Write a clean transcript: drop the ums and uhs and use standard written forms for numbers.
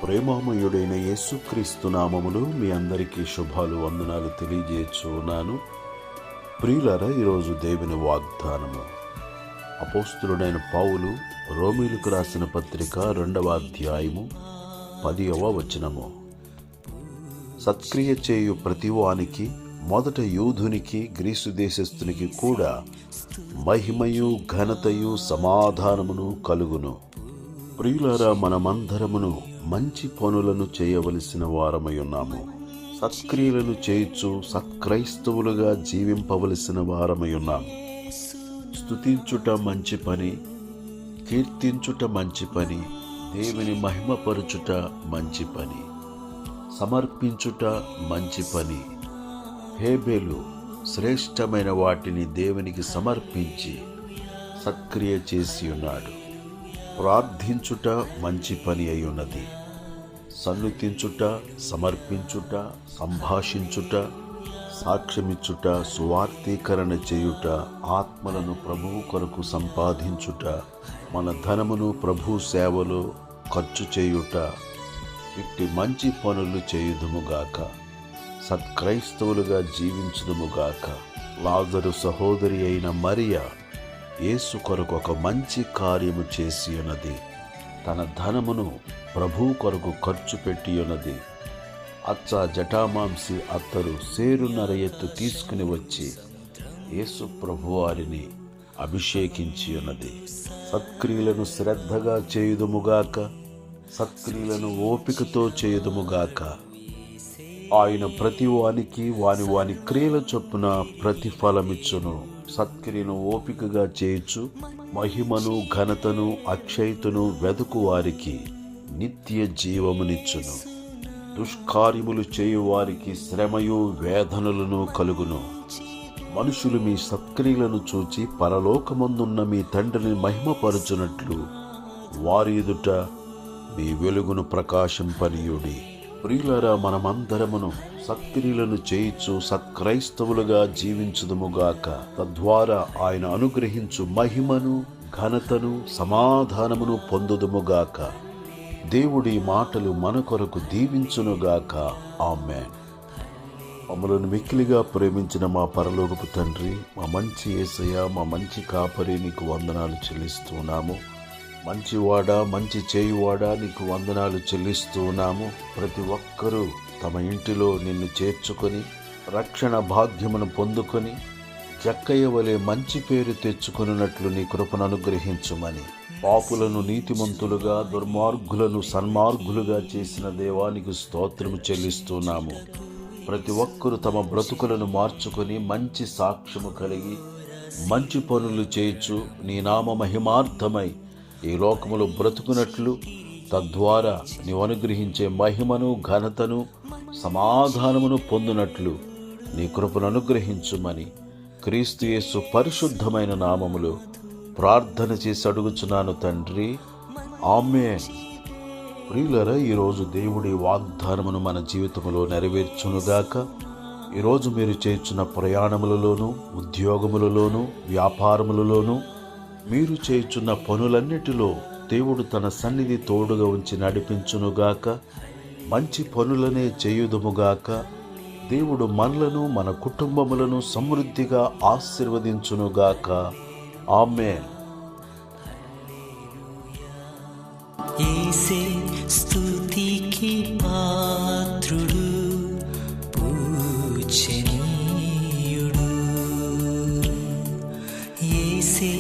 ప్రేమామయుడైన యేసుక్రీస్తు నామములో మీ అందరికీ శుభాలు వందనాలు తెలియజేస్తున్నాను. ప్రియులారా, ఈరోజు దేవుని వాగ్దానము అపోస్తులుడైన పౌలు రోమీయులకు రాసిన పత్రిక 2వ అధ్యాయము 10వ వచనము. సత్క్రియ చేయు ప్రతివానికి, మొదట యూదునికి గ్రీసు దేశస్థునికి కూడా మహిమయు ఘనతయు సమాధానమును కలుగును. ప్రియులారా, మనమందరమును మంచి పనులను చేయవలసిన వారమై ఉన్నాము. సత్క్రియలను చేయుచు సత్క్రైస్తవులుగా జీవింపవలసిన వారమై ఉన్నాము. స్తుతించుట మంచి పని, కీర్తించుట మంచి పని, దేవుని మహిమపరచుట మంచి పని, సమర్పించుట మంచి పని. హేబేలు శ్రేష్టమైన వాటిని దేవునికి సమర్పించి సత్క్రియ చేసి ఉన్నాడు. ప్రార్థించుట మంచి పని అయి ఉన్నది. సన్నుతించుట, సమర్పించుట, సంభాషించుట, సాక్ష్యమిచ్చుట, సువార్తీకరణ చేయుట, ఆత్మలను ప్రభువు కొరకు సంపాదించుట, మన ధనమును ప్రభు సేవలో ఖర్చు చేయుట, ఇట్టి మంచి పనులు చేయుదుముగాక. సత్క్రైస్తవులుగా జీవించుదుముగాక. లాజరు సహోదరి అయిన మరియా యేసు కొరకు ఒక మంచి కార్యము చేసి ఉన్నది. తన ధనమును ప్రభు కొరకు ఖర్చు పెట్టి ఉన్నది. అచ్చ జటామాంసి అత్తరు సేరున్నర ఎత్తు తీసుకుని వచ్చి యేసు ప్రభువారిని అభిషేకించి ఉన్నది. సత్క్రియలను శ్రద్ధగా చేయుదుముగాక, సత్క్రియలను ఓపికతో చేయుదుముగాక. ఆయన ప్రతి వానికి వాని క్రియల చొప్పున ప్రతిఫలమిచ్చును. సత్క్రియను ఓపికగా చేయుచు మహిమను, ఘనతను, అక్షయతను వెదుకు వారికి నిత్య జీవమునిచ్చును. దుష్కార్యములు చేయువారికి శ్రమయు వేదనలను కలుగును. మనుషులు మీ సత్క్రియలను చూచి పరలోకమందున్న మీ తండ్రిని మహిమపరచునట్లు వారి ఎదుట మీ వెలుగును ప్రకాశింపనీయుడి. ప్రియులారా, మనమందరమును సత్క్రియలను చేయుచు సత్క్రైస్తవులుగా జీవించుదుముగాక. తద్వారా ఆయన అనుగ్రహించు మహిమను, ఘనతను, సమాధానమును పొందుదుముగాక. దేవుడి మాటలు మన కొరకు దీవించునుగాక. ఆమేన్. మమ్మలను మిక్కిలిగా ప్రేమించిన మా పరలోకపు తండ్రి, మా మంచి యేసయ్య, మా మంచి కాపరి, నీకు వందనాలు చెల్లిస్తున్నాము. మంచివాడా, మంచి చేయువాడా, నీకు వందనాలు చెల్లిస్తున్నాము. ప్రతి ఒక్కరూ తమ ఇంటిలో నిన్ను చేర్చుకొని రక్షణ భాగ్యమును పొందుకొని జక్కయ్య వలె మంచి పేరు తెచ్చుకొనున్నట్లు నీ కృపను అనుగ్రహించుమని, పాపులను నీతిమంతులుగా, దుర్మార్గులను సన్మార్గులుగా చేసిన దేవానికి స్తోత్రము చెల్లిస్తున్నాము. ప్రతి ఒక్కరూ తమ బ్రతుకులను మార్చుకొని మంచి సాక్ష్యము కలిగి మంచి పనులు చేయుచు నీ నామ మహిమార్థమై ఈ లోకములో బ్రతుకున్నట్లు, తద్వారా నీవు అనుగ్రహించే మహిమను, ఘనతను, సమాధానమును పొందునట్లు నీ కృపను అనుగ్రహించుమని క్రీస్తు యేసు పరిశుద్ధమైన నామములో ప్రార్థన చేసి అడుగుచున్నాను తండ్రి. ఆమేన్. ప్రియులారా, ఈరోజు దేవుడి వాగ్దానమును మన జీవితంలో నెరవేర్చునుగాక. ఈరోజు మీరు చేస్తున్న ప్రయాణములలోనూ, ఉద్యోగములలోనూ, వ్యాపారములలోనూ, మీరు చేయుచున్న పనులన్నిటిలో దేవుడు తన సన్నిధి తోడుగా ఉంచి నడిపించునుగాక. మంచి పనులనే చేయుదుముగాక. దేవుడు మనలను, మన కుటుంబములను సమృద్ధిగా ఆశీర్వదించునుగాక. ఆమేన్. యేసే స్తుతికి పాత్రుడు, పూజనీయుడు. యేసే